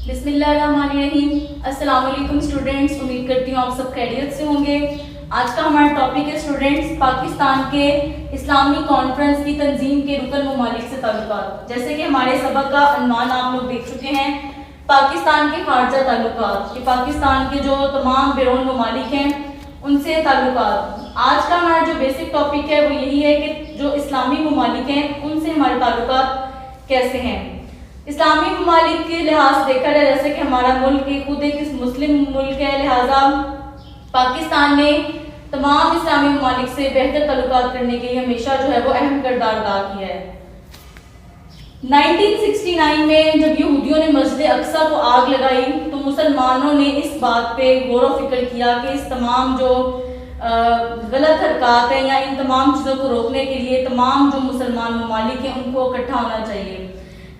بسم اللہ الرحمن الرحیم. السلام علیکم اسٹوڈینٹس, امید کرتی ہوں آپ سب خیریت سے ہوں گے. آج کا ہمارا ٹاپک ہے اسٹوڈینٹس پاکستان کے اسلامی کانفرنس کی تنظیم کے رکن ممالک سے تعلقات. جیسے کہ ہمارے سبق کا عنوان آپ لوگ دیکھ چکے ہیں, پاکستان کے خارجہ تعلقات, کہ پاکستان کے جو تمام بیرون ممالک ہیں ان سے تعلقات. آج کا ہمارا جو بیسک ٹاپک ہے وہ یہی ہے کہ جو اسلامی ممالک ہیں ان سے ہمارے تعلقات کیسے ہیں. اسلامی ممالک کے لحاظ سے دیکھا جائے, جیسے کہ ہمارا ملک خود ایک مسلم ملک ہے, لہٰذا پاکستان نے تمام اسلامی ممالک سے بہتر تعلقات کرنے کے لیے ہمیشہ جو ہے وہ اہم کردار ادا کیا ہے. 1969 میں جب یہودیوں نے مسجد اقصیٰ کو آگ لگائی تو مسلمانوں نے اس بات پہ غور و فکر کیا کہ اس تمام جو غلط حرکات ہیں یا ان تمام چیزوں کو روکنے کے لیے تمام جو مسلمان ممالک ہیں ان کو اکٹھا ہونا چاہیے.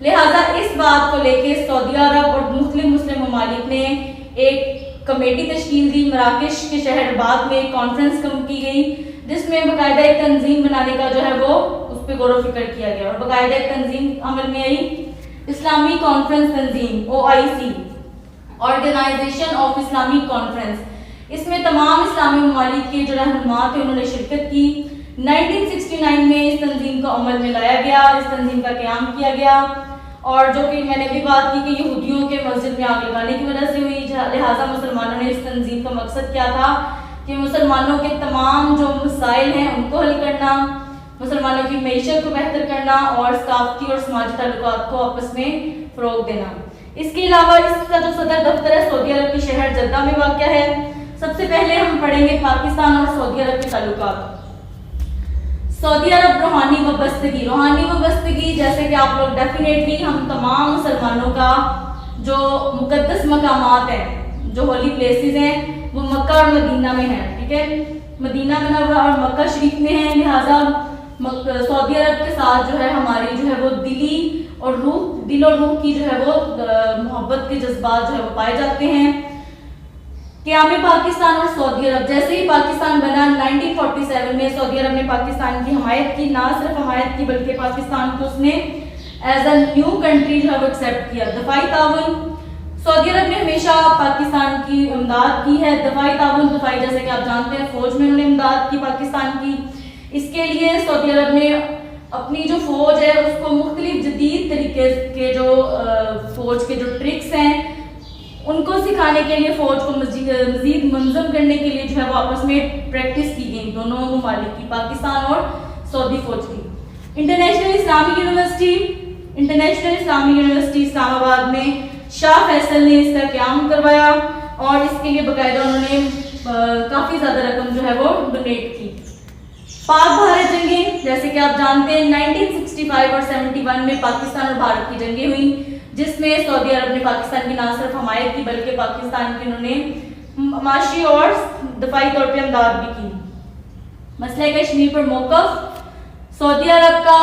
لہٰذا اس بات کو لے کے سعودی عرب اور مختلف مسلم ممالک نے ایک کمیٹی تشکیل دی. مراکش کے شہر بعد میں ایک کانفرنس کی گئی جس میں باقاعدہ ایک تنظیم بنانے کا جو ہے وہ اس پہ غور و فکر کیا گیا, اور باقاعدہ ایک تنظیم عمل میں آئی, اسلامی کانفرنس تنظیم OIC, Organisation of Islamic Conference. اس میں تمام اسلامی ممالک کے جو رہنما تھے انہوں نے شرکت کی. 1969 میں اس تنظیم کو عمل میں لایا گیا, اس تنظیم کا قیام کیا گیا, اور جو کہ میں نے بھی بات کی کہ یہودیوں کے مسجد میں آگ لگانے کی وجہ سے ہوئی. لہٰذا مسلمانوں نے اس تنظیم کا مقصد کیا تھا کہ مسلمانوں کے تمام جو مسائل ہیں ان کو حل کرنا, مسلمانوں کی معیشت کو بہتر کرنا اور ثقافتی اور سماجی تعلقات کو آپس میں فروغ دینا. اس کے علاوہ اس کا جو صدر دفتر ہے سعودی عرب کے شہر جدہ میں واقع ہے. سب سے پہلے ہم پڑھیں گے پاکستان اور سعودی عرب کے تعلقات. سعودی عرب روحانی وابستگی. روحانی وابستگی جیسے کہ آپ لوگ ڈیفینیٹلی ہم تمام مسلمانوں کا جو مقدس مقامات ہیں, جو ہولی پلیسز ہیں, وہ مکہ اور مدینہ میں ہیں. ٹھیک ہے, مدینہ منورہ اور مکہ شریف میں ہیں. لہٰذا سعودی عرب کے ساتھ جو ہے ہماری جو ہے وہ دل اور روح کی جو ہے وہ محبت کے جذبات جو ہے وہ پائے جاتے ہیں. قیام پاکستان اور سعودی عرب. جیسے ہی پاکستان بنا 1947 میں سعودی عرب نے پاکستان کی حمایت کی, نہ صرف حمایت کی بلکہ پاکستان کو اس نے ایز اے نیو کنٹری جو ہے وہ ایکسیپٹ کیا. دفاعی تعاون. سعودی عرب نے ہمیشہ پاکستان کی امداد کی ہے. دفاعی تعاون, دفاعی جیسے کہ آپ جانتے ہیں فوج میں انہوں نے امداد کی پاکستان کی. اس کے لیے سعودی عرب نے اپنی جو فوج ہے اس کو مختلف جدید طریقے کے جو فوج کے جو ٹرکس ہیں ان کو سکھانے کے لیے, فوج کو مزید منظم کرنے کے لیے جو ہے وہ آپس میں پریکٹس کی گئی دونوں ممالک کی, پاکستان اور سعودی فوج کی. International Islamic University. International Islamic University Islamabad میں شاہ فیصل نے اس کا قیام کروایا اور اس کے لیے باقاعدہ انہوں نے کافی زیادہ رقم جو ہے وہ ڈونیٹ کی. پاک بھارت جنگیں. جیسے کہ آپ جانتے ہیں 1965 اور 71 میں پاکستان اور بھارت کی جنگیں ہوئیں جس میں سعودی عرب نے پاکستان کی نہ صرف حمایت کی بلکہ پاکستان کی انہوں نے معاشی اور دفاعی طور پہ امداد بھی کی. مسئلہ کشمیر پر موقف. سعودی عرب کا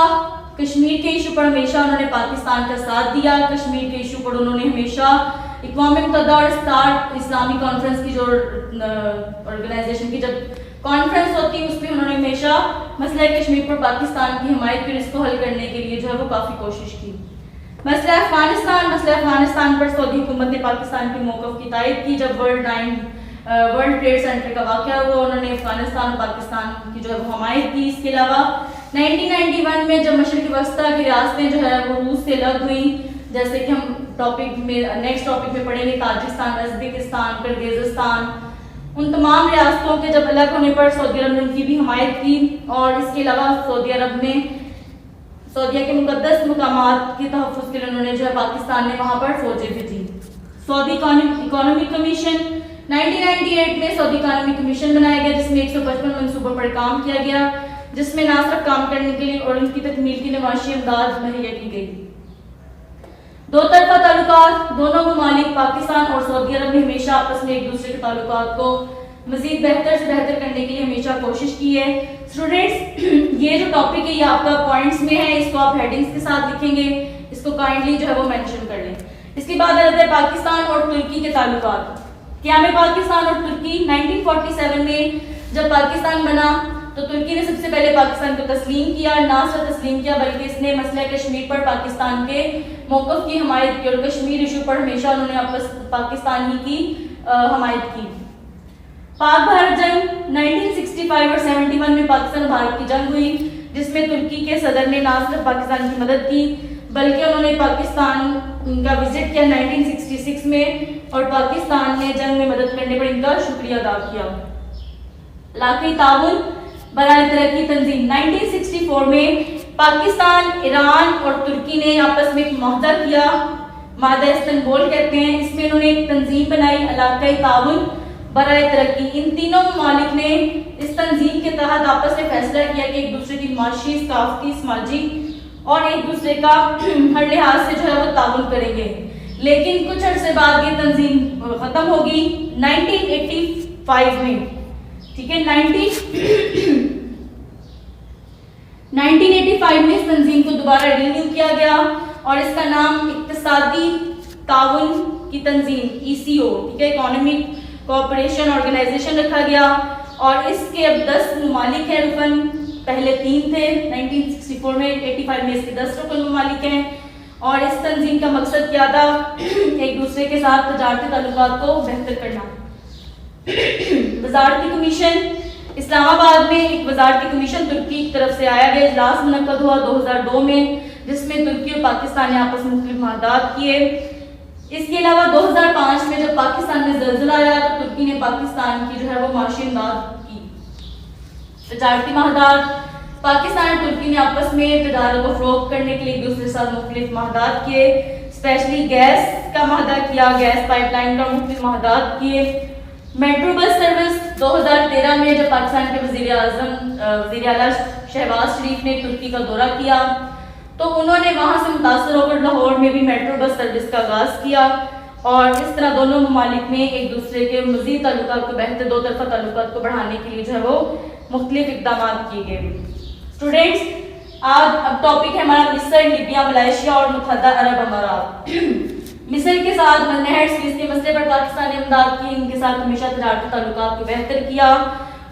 کشمیر کے ایشو پر ہمیشہ انہوں نے پاکستان کا ساتھ دیا. کشمیر کے ایشو پر انہوں نے ہمیشہ اقوام متحدہ اور اسٹارٹ اسلامی کانفرنس کی جو آرگنائزیشن کی جب کانفرنس ہوتی اس میں انہوں نے ہمیشہ مسئلہ کشمیر پر پاکستان کی حمایت کی, اس کو حل کرنے کے لیے جو ہے وہ کافی کوشش کی. مسئلہ افغانستان. مسئلہ افغانستان پر سعودی حکومت نے پاکستان کے موقف کی تائید کی. جب ورلڈ ٹریڈ سینٹر کا واقعہ ہوا انہوں نے افغانستان اور پاکستان کی جو ہے وہ حمایت کی. اس کے علاوہ 1991 میں جب مشرق وسطیٰ کی ریاستیں جو ہے وہ روس سے الگ ہوئیں, جیسے کہ ہم نیکسٹ ٹاپک میں پڑھیں گے تاجکستان, ازبکستان, کرغیزستان, ان تمام ریاستوں کے جب الگ ہونے پر سعودی عرب نے ان کی بھی حمایت کی. اور اس کے علاوہ سعودی عرب میں سعودیہ کے مقدس مقامات کے تحفظ کے لیے انہوں نے جو ہے پاکستان نے وہاں پر فوجیں بھیجی. سعودی اکانومی کمیشن. 1998 میں سعودی اکانومی کمیشن بنایا گیا جس میں 155 منصوبوں پر کام کیا گیا, جس میں نہ صرف کام کرنے کے لیے اور ان کی تکمیل کی معاشی امداد مہیا کی گئی. دو طرفہ تعلقات. دونوں ممالک پاکستان اور سعودی عرب نے ہمیشہ آپس میں ایک دوسرے کے تعلقات کو مزید بہتر سے بہتر کرنے کے لیے ہمیشہ کوشش کی ہے. اسٹوڈینٹس یہ جو ٹاپک ہے یہ آپ کا پوائنٹس میں ہے, اس کو آپ ہیڈنگس کے ساتھ لکھیں گے, اس کو کائنڈلی جو ہے وہ مینشن کر لیں. اس کے بعد آتا ہے پاکستان اور ترکی کے تعلقات. قیام پاکستان اور ترکی. 1947 میں جب پاکستان بنا تو ترکی نے سب سے پہلے پاکستان کو تسلیم کیا، نہ صرف تسلیم کیا بلکہ اس نے مسئلہ کشمیر پر پاکستان کے موقف کی حمایت کی، اور کشمیر ایشو پر ہمیشہ انہوں نے پاکستان ہی کی حمایت کی۔ پاک بھارت جنگ 1965 اور 71 میں پاکستان بھارت کی جنگ ہوئی، جس میں ترکی کے صدر نے نہ صرف پاکستان کی مدد کی بلکہ انہوں نے پاکستان کا وزٹ کیا 1966 میں، اور پاکستان نے جنگ میں مدد کرنے پر ان کا شکریہ ادا کیا۔ علاقائی تعاون برائے ترقی تنظیم 1964 میں پاکستان، ایران اور ترکی نے آپس میں ایک معاہدہ کیا، معاہدہ استنبول کہتے ہیں۔ اس میں انہوں نے ایک تنظیم بنائی، علاقائی تعاون برائے ترقی۔ ان تینوں ممالک نے اس تنظیم کے تحت آپس میں فیصلہ کیا کہ ایک دوسرے کی معاشی، ثقافتی، سماجی اور ایک دوسرے کا ہر لحاظ سے جو ہے وہ تعاون کریں گے، لیکن کچھ عرصے بعد یہ تنظیم ختم ہوگی 1985 میں، ٹھیک ہے 1985 میں اس تنظیم کو دوبارہ رینیو کیا گیا اور اس کا نام اقتصادی تعاون کی تنظیم ECO، ٹھیک ہے، اکانومک کوآپریشن آرگنائزیشن رکھا گیا، اور اس کے اب 10 ممالک ہیں رکن، پہلے 3 تھے 1964 میں، 85 میں اس کے 10 رکن ممالک ہیں، اور اس تنظیم کا مقصد کیا تھا؟ ایک دوسرے کے ساتھ تجارتی تعلقات کو بہتر کرنا۔ وزارتی کمیشن اسلام آباد میں ایک وزارتی کمیشن ترکی کی طرف سے آیا گیا، اجلاس منعقد ہوا 2002 میں، جس میں ترکی اور پاکستان نے آپس میں مختلف معاہدات کیے۔ اس کے علاوہ 2005 میں جب پاکستان میں زلزلہ آیا تو ترکی نے پاکستان کی جو ہے وہ معاشی امداد کی۔ تجارتی معاہدات، پاکستان اور ترکی نے آپس میں تجارت کو فروغ کرنے کے لیے ایک دوسرے کے ساتھ مختلف معاہدات کیے، اسپیشلی گیس کا معاہدہ کیا، گیس پائپ لائن کا مختلف معاہدات کیے۔ میٹرو بس سروس 2013 میں جب پاکستان کے وزیر اعلیٰ شہباز شریف نے ترکی کا دورہ کیا تو انہوں نے وہاں سے متاثر ہو کر لاہور میں بھی میٹرو بس سروس کا آغاز کیا، اور اس طرح دونوں ممالک میں ایک دوسرے کے مزید تعلقات کو بہتر، دو طرفہ تعلقات کو بڑھانے کے لیے جو ہے وہ مختلف اقدامات کیے گئے۔ اسٹوڈینٹس، آج اب ٹاپک ہے ہمارا مصر، لیبیا، ملائیشیا اور متحدہ عرب امارات۔ مصر کے ساتھ نہر سوئز کے مسئلے پر پاکستان نے امداد کی، ان کے ساتھ ہمیشہ تجارتی تعلقات کو بہتر کیا،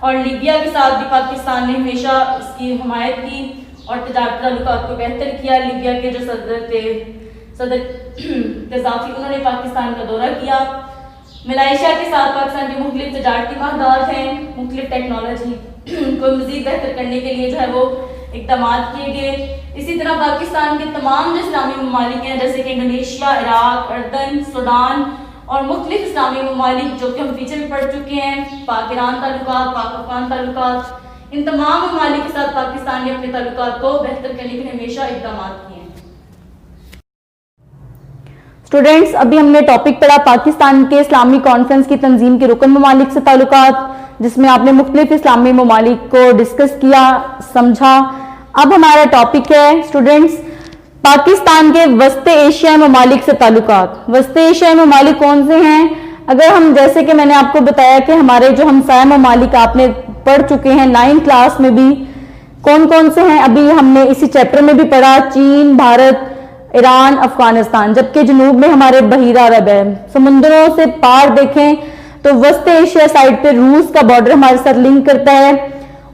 اور لیبیا کے ساتھ بھی پاکستان نے ہمیشہ اس کی حمایت کی اور تجارتی تعلقات کو بہتر کیا۔ لیبیا کے جو صدر تھے، صدر قذافی، انہوں نے پاکستان کا دورہ کیا۔ ملائیشیا کے ساتھ پاکستان کے مختلف تجارتی معاہدات ہیں، مختلف ٹیکنالوجی کو مزید بہتر کرنے کے لیے جو ہے وہ اقدامات کیے گئے۔ اسی طرح پاکستان کے تمام جو اسلامی ممالک ہیں جیسے کہ انڈونیشیا، عراق، اردن، سوڈان اور مختلف اسلامی ممالک جو کہ ہم فیچر میں پڑھ چکے ہیں، پاک ایران تعلقات، پاک افغان تعلقات، ان تمام ممالک کے ساتھ پاکستان نے اپنے تعلقات کو بہتر کرنے کے لیے ہمیشہ اقدامات کیے ہیں۔ اسٹوڈینٹس، ابھی ہم نے ٹاپک پڑھا پاکستان کے اسلامی کانفرنس کی تنظیم کے رکن ممالک سے تعلقات، جس میں آپ نے مختلف اسلامی ممالک کو ڈسکس کیا، سمجھا۔ اب ہمارا ٹاپک ہے اسٹوڈینٹس پاکستان کے وسط ایشیائی ممالک سے تعلقات۔ وسط ایشیائی ممالک کون سے ہیں؟ اگر ہم، جیسے کہ میں نے آپ کو بتایا کہ ہمارے جو ہمسایہ ممالک آپ نے پڑھ چکے ہیں 9th کلاس میں بھی، کون کون سے ہیں ابھی ہم نے اسی چیپٹر میں بھی پڑھا، چین، بھارت، ایران، افغانستان، جبکہ جنوب میں ہمارے بحیرہ عرب ہے۔ سمندروں سے پار دیکھیں تو وسط ایشیا سائڈ پہ روس کا بارڈر ہمارے ساتھ لنک کرتا ہے۔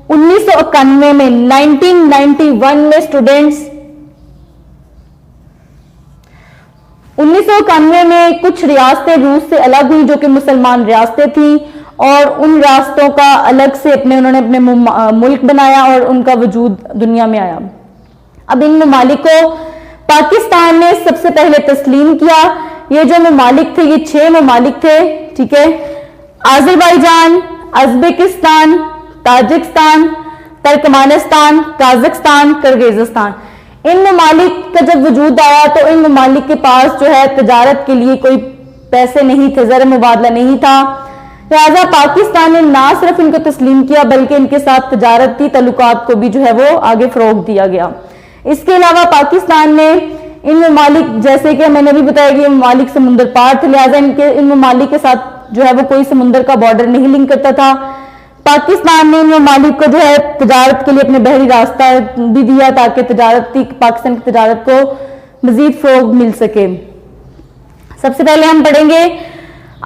1991 میں 1991 میں اسٹوڈینٹس 1991 میں کچھ ریاستیں روس سے الگ ہوئی جو کہ مسلمان ریاستیں تھیں، اور ان ریاستوں کا الگ سے انہوں نے اپنے ملک بنایا اور ان کا وجود دنیا میں آیا۔ اب ان ممالک کو پاکستان نے سب سے پہلے تسلیم کیا۔ یہ جو ممالک تھے یہ 6 ممالک تھے، ٹھیک ہے، Azerbaijan, Uzbekistan, Tajikistan, Turkmenistan, Kazakhstan, Kyrgyzstan. ان ممالک کا جب وجود آیا تو ان ممالک کے پاس جو ہے تجارت کے لیے کوئی پیسے نہیں تھے، زر مبادلہ نہیں تھا، لہذا پاکستان نے نہ صرف ان کو تسلیم کیا بلکہ ان کے ساتھ تجارتی تعلقات کو بھی جو ہے وہ آگے فروغ دیا گیا۔ اس کے علاوہ پاکستان نے ان ممالک، جیسے کہ میں نے بھی بتایا کہ یہ ممالک سمندر پار تھے، لہذا ان ممالک کے ساتھ جو ہے وہ کوئی سمندر کا بارڈر نہیں لنک کرتا تھا۔ پاکستان نے ان ممالک کو جو ہے تجارت کے لیے اپنے بحری راستہ بھی دیا تاکہ پاکستان کی تجارت کو مزید فروغ مل سکے۔ سب سے پہلے ہم پڑھیں گے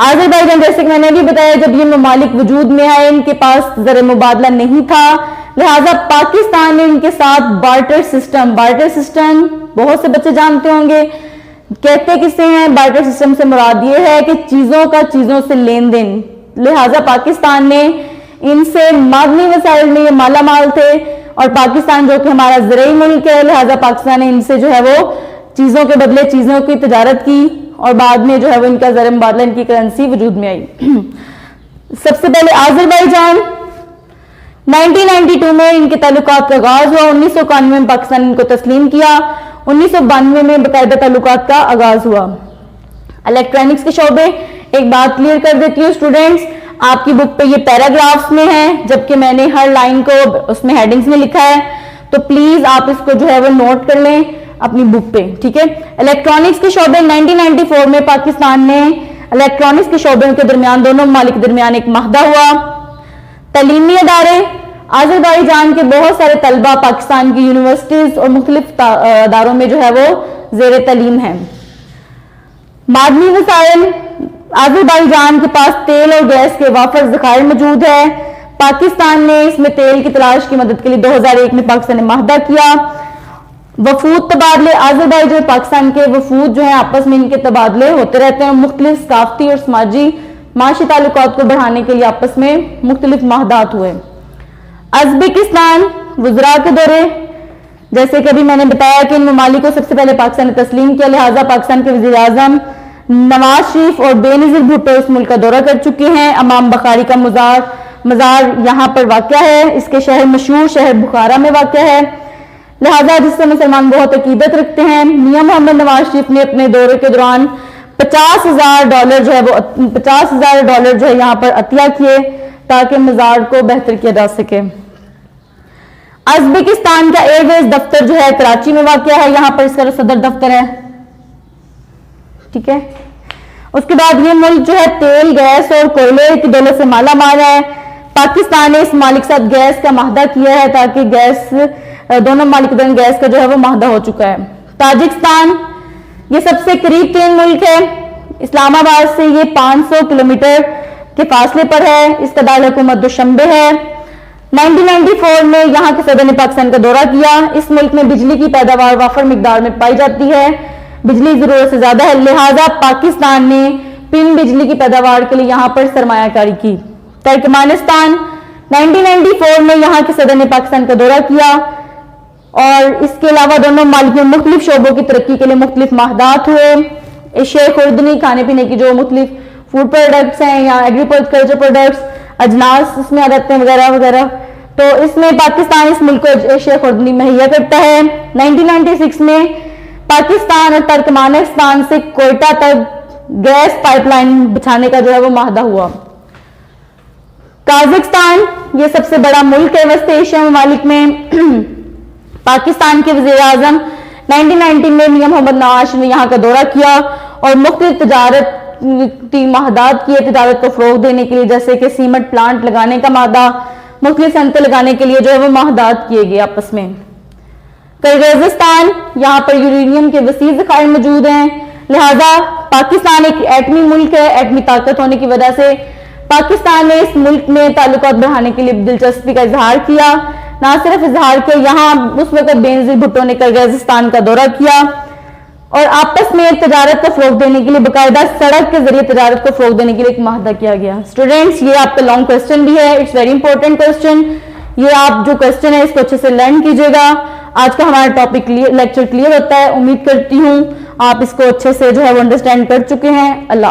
آذربائیجان۔ جیسے کہ میں نے بھی بتایا جب یہ ممالک وجود میں آئے ان کے پاس زر مبادلہ نہیں تھا، لہٰذا پاکستان نے ان کے ساتھ بارٹر سسٹم بہت سے بچے جانتے ہوں گے، کہتے کسے ہیں؟ بارٹر سسٹم سے مراد یہ ہے کہ چیزوں کا چیزوں سے لین دین. لہٰذا پاکستان نے ان سے معدنی وسائل میں یہ مالا مال تھے، اور پاکستان جو کہ ہمارا زرعی ملک ہے، لہٰذا پاکستان نے ان سے جو ہے وہ چیزوں کے بدلے چیزوں کی تجارت کی، اور بعد میں جو ہے وہ ان کا زر مبادلہ، ان کی کرنسی وجود میں آئی. سب سے پہلے آذربائیجان 1992 میں ان کے تعلقات کا آغاز ہوا. 1991 میں پاکستان نے ان کو تسلیم کیا. 1992 میں باقاعدہ تعلقات کا آغاز ہوا. الیکٹرانکس کے شعبے، ایک بات کلیئر کر دیتی ہوں اسٹوڈینٹس، آپ کی بک پہ یہ پیراگرافس میں ہے، جبکہ میں نے ہر لائن کو اس میں ہیڈنگز میں لکھا ہے، تو پلیز آپ اس کو جو ہے وہ نوٹ کر لیں اپنی بک پہ، ٹھیک ہے. الیکٹرانکس کے شعبے 1994 میں پاکستان نے الیکٹرانکس کے شعبوں کے درمیان دونوں ممالک کے درمیان ایک معاہدہ ہوا. تعلیمی ادارے، آذربائیجان کے بہت سارے طلبہ پاکستان کی یونیورسٹیز اور مختلف اداروں میں جو ہے وہ زیر تعلیم ہیں. معدنی وسائل، آذربائیجان کے پاس تیل اور گیس کے وافر ذخائر موجود ہے. پاکستان نے اس میں تیل کی تلاش کی مدد کے لیے 2001 میں پاکستان نے معاہدہ کیا. وفود تبادلے، آذربائیجان اور پاکستان کے وفود جو ہیں آپس میں ان کے تبادلے ہوتے رہتے ہیں، مختلف ثقافتی اور معاشی تعلقات کو بڑھانے کے لیے آپس میں مختلف معاہدات ہوئے. ازبکستان، وزراء کے دورے، جیسے کہ ابھی میں نے بتایا کہ ان ممالک کو سب سے پہلے پاکستان نے تسلیم کیا، لہٰذا پاکستان کے وزیر اعظم نواز شریف اور بے نظیر بھٹو اس ملک کا دورہ کر چکے ہیں. امام بخاری کا مزار یہاں پر واقع ہے، اس کے مشہور شہر بخارا میں واقع ہے، لہٰذا جس سے مسلمان بہت عقیدت رکھتے ہیں. میاں محمد نواز شریف نے اپنے دورے کے دوران $50,000 جو ہے یہاں پر عطیہ کیے تاکہ مزار کو بہتر کیا جا سکے. ازبکستان کا ایئر ویز دفتر جو ہے کراچی میں واقع ہے، یہاں پر اس کا صدر دفتر ہے، ٹھیک ہے. اس کے بعد یہ ملک جو ہے تیل، گیس اور کوئلے کی دولت سے مالا مال ہے. پاکستان نے اس ممالک کے ساتھ گیس کا معاہدہ کیا ہے تاکہ دونوں ممالک کے درمیان گیس کا جو ہے وہ معاہدہ ہو چکا ہے. تاجکستان، یہ سب سے قریب ترین ملک ہے، اسلام آباد سے یہ 500 کلومیٹر کے فاصلے پر ہے. اس کا دارالحکومت دوشنبے ہے. 1994 میں یہاں کے صدر نے پاکستان کا دورہ کیا. اس ملک میں بجلی کی پیداوار وافر مقدار میں پائی جاتی ہے، بجلی ضرورت سے زیادہ ہے، لہٰذا پاکستان نے پن بجلی کی پیداوار کے لیے یہاں پر سرمایہ کاری کی. ترکمانستان، 1994 میں یہاں کے صدر نے پاکستان کا دورہ کیا، اور اس کے علاوہ دونوں ممالک میں مختلف شعبوں کی ترقی کے لیے مختلف معاہدات ہوئے. اشیاء خوردنی، کھانے پینے کی جو مختلف فوڈ پروڈکٹس ہیں یا ایگریکلچر پروڈکٹس، اجناس اس میں آ جاتے ہیں وغیرہ وغیرہ، تو اس میں پاکستان اس ملک کو اشیاء خوردنی مہیا کرتا ہے. 1996 میں پاکستان اور ترکمانستان سے کوئٹہ تک گیس پائپ لائن بچھانے کا جو ہے وہ معاہدہ ہوا. قازقستان، یہ سب سے بڑا ملک ہے وسط ایشیا ممالک میں. پاکستان کے وزیر اعظم 1990 میں میاں محمد نواز نے یہاں کا دورہ کیا اور مختلف تجارتی معاہدات کیے تجارت کو فروغ دینے کے لیے، جیسے کہ سیمنٹ پلانٹ لگانے کا معاہدہ، مختلف صنعتیں لگانے کے لیے جو ہے وہ معاہدات کیے گئے آپس میں. کرغزستان، یہاں پر یورینیم کے وسیع ذخائر موجود ہیں، لہذا پاکستان ایک ایٹمی ملک ہے. ایٹمی طاقت ہونے کی وجہ سے پاکستان نے اس ملک میں تعلقات بڑھانے کے لیے دلچسپی کا اظہار کیا. نہ صرف اظہار کیا، یہاں اس وقت بے نظیر بھٹو نے کرغزستان کا دورہ کیا اور آپس میں تجارت کو فروغ دینے کے لیے باقاعدہ سڑک کے ذریعے تجارت کو فروغ دینے کے لیے ایک معاہدہ کیا گیا. اسٹوڈینٹس، یہ آپ کا لانگ کوسچن بھی ہے، اٹس ویری امپورٹنٹ کوسچن. یہ آپ جو کوسچن ہے اس کو اچھے سے لرن کیجیے گا. آج کا ہمارا ٹاپک لیکچر کلیئر ہوتا ہے، امید کرتی ہوں آپ اس کو اچھے سے جو ہے وہ انڈرسٹینڈ کر چکے ہیں. اللہ